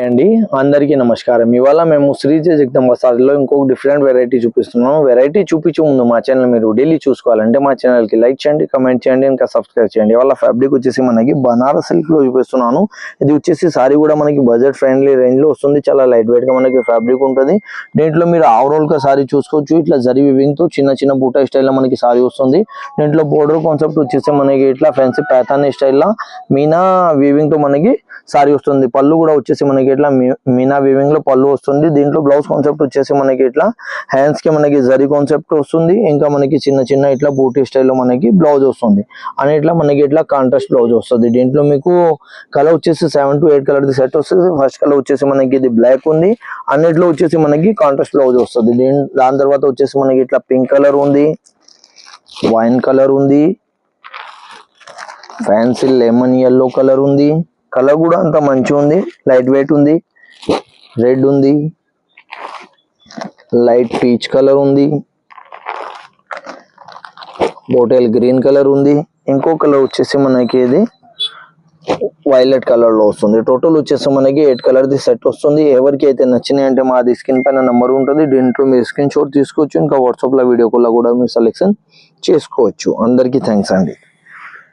అండి, అందరికీ నమస్కారం. ఇవాళ మేము శ్రీజ జగదంబ సారీలో ఇంకొక డిఫరెంట్ వెరైటీ చూపిస్తున్నాం. వెరైటీ చూపించే ముందు మా ఛానల్ మీరు డైలీ చూసుకోవాలంటే మా ఛానల్కి లైక్ చేయండి, కమెంట్ చేయండి, ఇంకా సబ్స్క్రైబ్ చేయండి. ఇవాళ ఫ్యాబ్రిక్ వచ్చేసి మనకి బనారస్ సిల్క్లో చూపిస్తున్నాను. ఇది వచ్చేసి సారీ కూడా మనకి బడ్జెట్ ఫ్రెండ్లీ రేంజ్లో వస్తుంది. చాలా లైట్ వెయిట్గా మనకి ఫ్యాబ్రిక్ ఉంటుంది. దీంట్లో మీరు ఆవరోల్గా సారీ చూసుకోవచ్చు. ఇట్లా జరీ వివింగ్తో చిన్న చిన్న బూటా స్టైల్లో మనకి సారీ వస్తుంది. దీంట్లో బోర్డర్ కాన్సెప్ట్ వచ్చేసి మనకి ఇట్లా ఫ్యాన్సీ ప్యాటర్న్ స్టైల్లో మీనా వీవింగ్తో మనకి సారీ వస్తుంది. పళ్ళు కూడా వచ్చేసి మనకి ఇట్లా మీనా వీవింగ్ లో పళ్ళు వస్తుంది. దీంట్లో బ్లౌజ్ కాన్సెప్ట్ వచ్చేసి మనకి ఇట్లా హ్యాండ్స్ కి మనకి జరీ కాన్సెప్ట్ వస్తుంది. ఇంకా మనకి చిన్న చిన్న ఇట్లా బూటీ స్టైల్లో మనకి బ్లౌజ్ వస్తుంది. అని ఇట్లా మనకి ఇట్లా కాంట్రాస్ట్ బ్లౌజ్ వస్తుంది. దీంట్లో మీకు కలర్ వచ్చేసి 7 to 8 కలర్ సెట్ వస్తుంది. ఫస్ట్ కలర్ వచ్చేసి మనకి ఇది బ్లాక్ ఉంది. అన్నిట్లో వచ్చేసి మనకి కాంట్రాస్ట్ బ్లౌజ్ వస్తుంది. దాని తర్వాత వచ్చేసి మనకి ఇట్లా పింక్ కలర్ ఉంది, వైన్ కలర్ ఉంది, ఫ్యాన్సీ లెమన్ ఎల్లో కలర్ ఉంది. కలర్ కూడా అంత మంచిగా ఉంది, లైట్ వెయిట్ ఉంది. రెడ్ ఉంది, లైట్ పీచ్ కలర్ ఉంది, బాటిల్ గ్రీన్ కలర్ ఉంది. ఇంకో కలర్ వచ్చేసి మనకి ఇది వైలెట్ కలర్ లో వస్తుంది. టోటల్ వచ్చేసి మనకి 8 కలర్ ది సెట్ వస్తుంది. ఎవరికి అయితే నచ్చినాయి అంటే మాది స్క్రీన్ పైన నెంబర్ ఉంటుంది. దీంట్లో మీరు స్క్రీన్ షాట్ తీసుకోవచ్చు. ఇంకా వాట్సాప్ లో వీడియో కాల్ కూడా మీరు సెలెక్షన్ చేసుకోవచ్చు. అందరికీ థ్యాంక్స్ అండి.